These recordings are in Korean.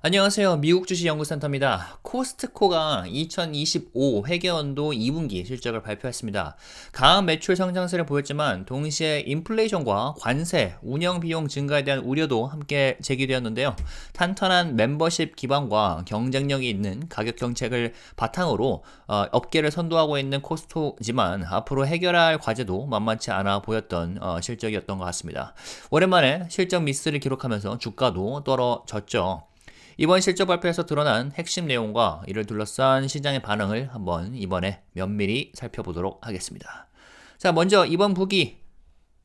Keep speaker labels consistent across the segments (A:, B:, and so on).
A: 안녕하세요. 미국 주식 연구센터입니다. 코스트코가 2025 회계연도 2분기 실적을 발표했습니다. 강한 매출 성장세를 보였지만 동시에 인플레이션과 관세, 운영 비용 증가에 대한 우려도 함께 제기되었는데요. 탄탄한 멤버십 기반과 경쟁력이 있는 가격 정책을 바탕으로 업계를 선도하고 있는 코스트코지만 앞으로 해결할 과제도 만만치 않아 보였던 실적이었던 것 같습니다. 오랜만에 실적 미스를 기록하면서 주가도 떨어졌죠. 이번 실적 발표에서 드러난 핵심 내용과 이를 둘러싼 시장의 반응을 한번 이번에 면밀히 살펴보도록 하겠습니다. 자, 먼저 이번 분기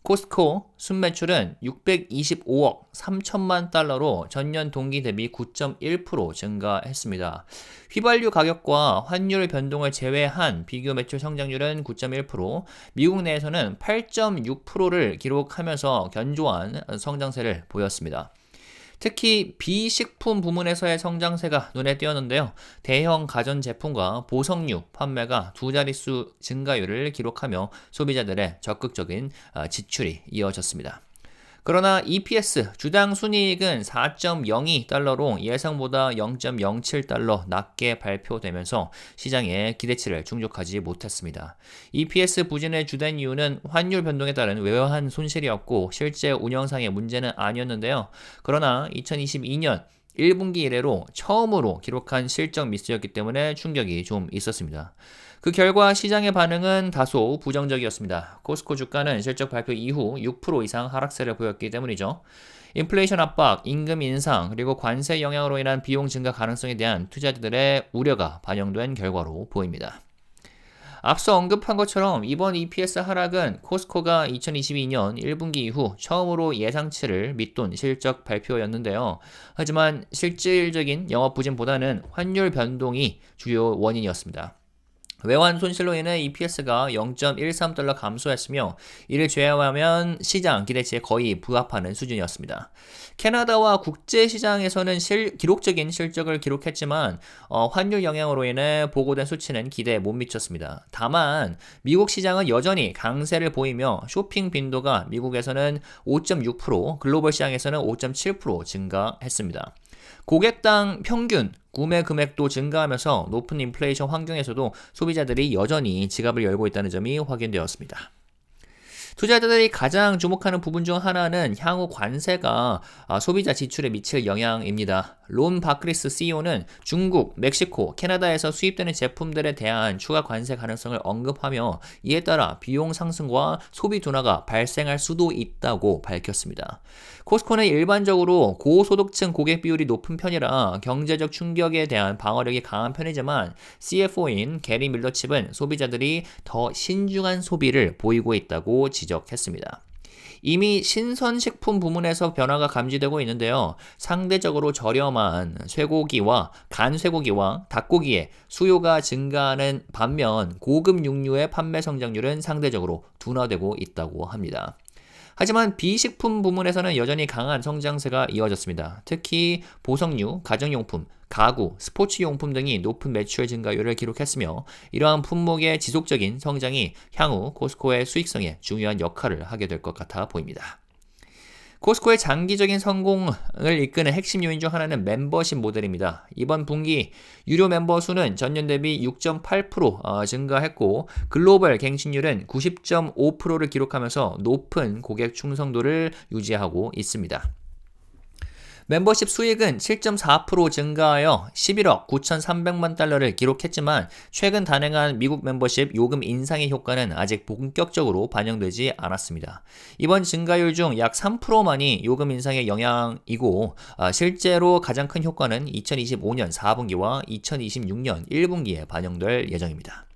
A: 코스트코 순매출은 625억 3천만 달러로 전년 동기 대비 9.1% 증가했습니다. 휘발유 가격과 환율 변동을 제외한 비교 매출 성장률은 9.1%, 미국 내에서는 8.6%를 기록하면서 견조한 성장세를 보였습니다. 특히 비식품 부문에서의 성장세가 눈에 띄었는데요. 대형 가전제품과 보석류 판매가 두 자릿수 증가율을 기록하며 소비자들의 적극적인 지출이 이어졌습니다. 그러나 EPS 주당 순이익은 4.02달러로 예상보다 0.07달러 낮게 발표되면서 시장의 기대치를 충족하지 못했습니다. EPS 부진의 주된 이유는 환율 변동에 따른 외환 손실이었고 실제 운영상의 문제는 아니었는데요. 그러나 2022년 1분기 이래로 처음으로 기록한 실적 미스였기 때문에 충격이 좀 있었습니다. 그 결과 시장의 반응은 다소 부정적이었습니다. 코스코 주가는 실적 발표 이후 6% 이상 하락세를 보였기 때문이죠. 인플레이션 압박, 임금 인상, 그리고 관세 영향으로 인한 비용 증가 가능성에 대한 투자자들의 우려가 반영된 결과로 보입니다. 앞서 언급한 것처럼 이번 EPS 하락은 코스코가 2022년 1분기 이후 처음으로 예상치를 밑돈 실적 발표였는데요. 하지만 실질적인 영업 부진보다는 환율 변동이 주요 원인이었습니다. 외환 손실로 인해 EPS가 0.13달러 감소했으며 이를 제외하면 시장 기대치에 거의 부합하는 수준이었습니다. 캐나다와 국제시장에서는 기록적인 실적을 기록했지만 환율 영향으로 인해 보고된 수치는 기대에 못 미쳤습니다. 다만 미국 시장은 여전히 강세를 보이며 쇼핑 빈도가 미국에서는 5.6%, 글로벌 시장에서는 5.7% 증가했습니다. 고객당 평균 구매 금액도 증가하면서 높은 인플레이션 환경에서도 소비자들이 여전히 지갑을 열고 있다는 점이 확인되었습니다. 투자자들이 가장 주목하는 부분 중 하나는 향후 관세가 소비자 지출에 미칠 영향입니다. 론 바크리스 CEO는 중국, 멕시코, 캐나다에서 수입되는 제품들에 대한 추가 관세 가능성을 언급하며 이에 따라 비용 상승과 소비 둔화가 발생할 수도 있다고 밝혔습니다. 코스코는 일반적으로 고소득층 고객 비율이 높은 편이라 경제적 충격에 대한 방어력이 강한 편이지만 CFO인 게리 밀러칩은 소비자들이 더 신중한 소비를 보이고 있다고 지적했습니다. 이미 신선식품 부문에서 변화가 감지되고 있는데요. 상대적으로 저렴한 쇠고기와 간쇠고기와 닭고기의 수요가 증가하는 반면 고급 육류의 판매 성장률은 상대적으로 둔화되고 있다고 합니다. 하지만 비식품 부문에서는 여전히 강한 성장세가 이어졌습니다. 특히 보석류, 가정용품, 가구, 스포츠용품 등이 높은 매출 증가율을 기록했으며 이러한 품목의 지속적인 성장이 향후 코스코의 수익성에 중요한 역할을 하게 될 것 같아 보입니다. 코스코의 장기적인 성공을 이끄는 핵심 요인 중 하나는 멤버십 모델입니다. 이번 분기 유료 멤버 수는 전년 대비 6.8% 증가했고 글로벌 갱신율은 90.5%를 기록하면서 높은 고객 충성도를 유지하고 있습니다. 멤버십 수익은 7.4% 증가하여 11억 9,300만 달러를 기록했지만 최근 단행한 미국 멤버십 요금 인상의 효과는 아직 본격적으로 반영되지 않았습니다. 이번 증가율 중 약 3%만이 요금 인상의 영향이고 실제로 가장 큰 효과는 2025년 4분기와 2026년 1분기에 반영될 예정입니다.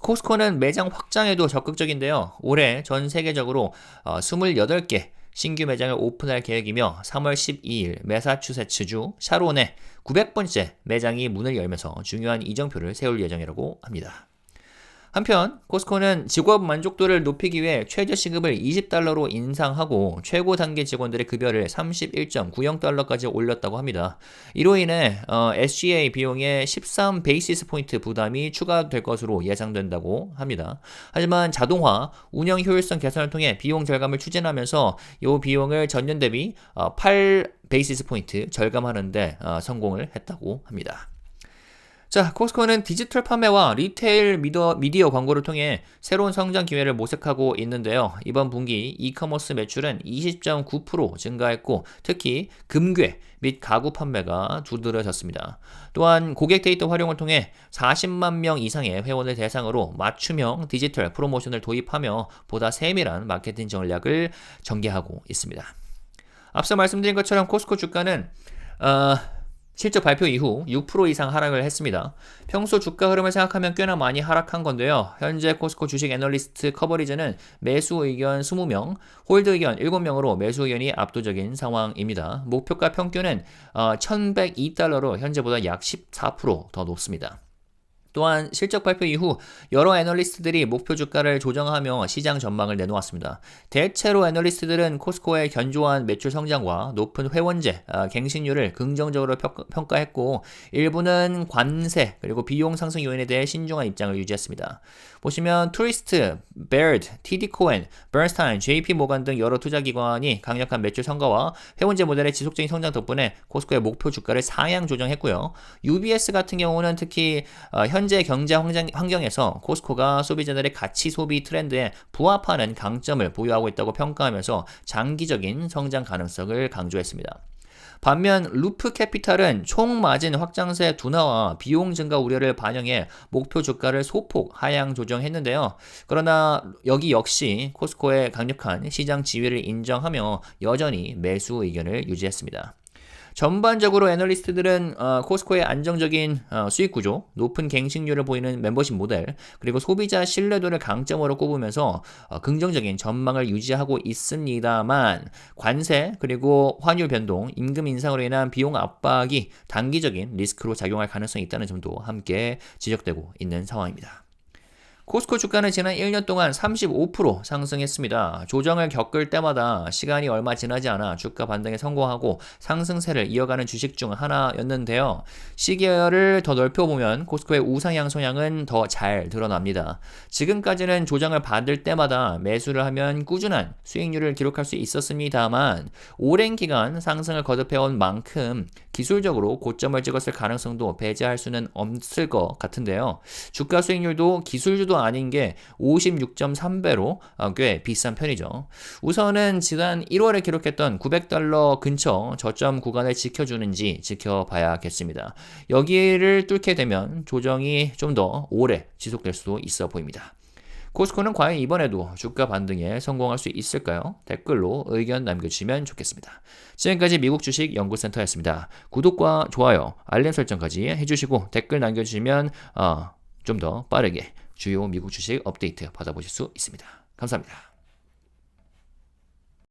A: 코스코는 매장 확장에도 적극적인데요. 올해 전 세계적으로 28개 신규 매장을 오픈할 계획이며 3월 12일 매사추세츠주 샤론에 900번째 매장이 문을 열면서 중요한 이정표를 세울 예정이라고 합니다. 한편 코스코는 직원 만족도를 높이기 위해 최저 시급을 $20로 인상하고 최고 단계 직원들의 급여를 31.90달러까지 올렸다고 합니다. 이로 인해 SGA 비용의 13 베이시스 포인트 부담이 추가될 것으로 예상된다고 합니다. 하지만 자동화, 운영 효율성 개선을 통해 비용 절감을 추진하면서 이 비용을 전년 대비 베이시스 포인트 절감하는데 성공을 했다고 합니다. 자, 코스코는 디지털 판매와 리테일 미디어 광고를 통해 새로운 성장 기회를 모색하고 있는데요. 이번 분기 이커머스 매출은 20.9% 증가했고 특히 금괴 및 가구 판매가 두드러졌습니다. 또한 고객 데이터 활용을 통해 40만 명 이상의 회원을 대상으로 맞춤형 디지털 프로모션을 도입하며 보다 세밀한 마케팅 전략을 전개하고 있습니다. 앞서 말씀드린 것처럼 코스코 주가는 실적 발표 이후 6% 이상 하락을 했습니다. 평소 주가 흐름을 생각하면 꽤나 많이 하락한 건데요. 현재 코스코 주식 애널리스트 커버리지는 매수 의견 20명, 홀드 의견 7명으로 매수 의견이 압도적인 상황입니다. 목표가 평균은 1,102달러로 현재보다 약 14% 더 높습니다. 또한 실적 발표 이후 여러 애널리스트들이 목표 주가를 조정하며 시장 전망을 내놓았습니다. 대체로 애널리스트들은 코스코의 견조한 매출 성장과 높은 회원제, 갱신율을 긍정적으로 평가했고 일부는 관세 그리고 비용 상승 요인에 대해 신중한 입장을 유지했습니다. 보시면 투리스트, 베어드, TD 코엔, 버스타인, JP 모간 등 여러 투자기관이 강력한 매출 성과와 회원제 모델의 지속적인 성장 덕분에 코스코의 목표 주가를 상향 조정했고요. UBS 같은 경우는 특히 현재 경제 환경에서 코스코가 소비자들의 가치 소비 트렌드에 부합하는 강점을 보유하고 있다고 평가하면서 장기적인 성장 가능성을 강조했습니다. 반면 루프 캐피탈은 총 마진 확장세 둔화와 비용 증가 우려를 반영해 목표 주가를 소폭 하향 조정했는데요. 그러나 여기 역시 코스코의 강력한 시장 지위를 인정하며 여전히 매수 의견을 유지했습니다. 전반적으로 애널리스트들은 코스코의 안정적인 수익 구조, 높은 갱신율을 보이는 멤버십 모델, 그리고 소비자 신뢰도를 강점으로 꼽으면서 긍정적인 전망을 유지하고 있습니다만 관세, 그리고 환율 변동, 임금 인상으로 인한 비용 압박이 단기적인 리스크로 작용할 가능성이 있다는 점도 함께 지적되고 있는 상황입니다. 코스코 주가는 지난 1년 동안 35% 상승했습니다. 조정을 겪을 때마다 시간이 얼마 지나지 않아 주가 반등에 성공하고 상승세를 이어가는 주식 중 하나였는데요. 시계열을 더 넓혀보면 코스코의 우상향 성향은 더 잘 드러납니다. 지금까지는 조정을 받을 때마다 매수를 하면 꾸준한 수익률을 기록할 수 있었습니다만 오랜 기간 상승을 거듭해온 만큼 기술적으로 고점을 찍었을 가능성도 배제할 수는 없을 것 같은데요. 주가 수익률도 기술주도 아닌 게 56.3배로 꽤 비싼 편이죠. 우선은 지난 1월에 기록했던 900달러 근처 저점 구간을 지켜주는지 지켜봐야겠습니다. 여기를 뚫게 되면 조정이 좀 더 오래 지속될 수도 있어 보입니다. 코스코는 과연 이번에도 주가 반등에 성공할 수 있을까요? 댓글로 의견 남겨주시면 좋겠습니다. 지금까지 미국 주식 연구센터였습니다. 구독과 좋아요, 알림 설정까지 해주시고 댓글 남겨주시면 좀 더 빠르게 주요 미국 주식 업데이트 받아보실 수 있습니다. 감사합니다.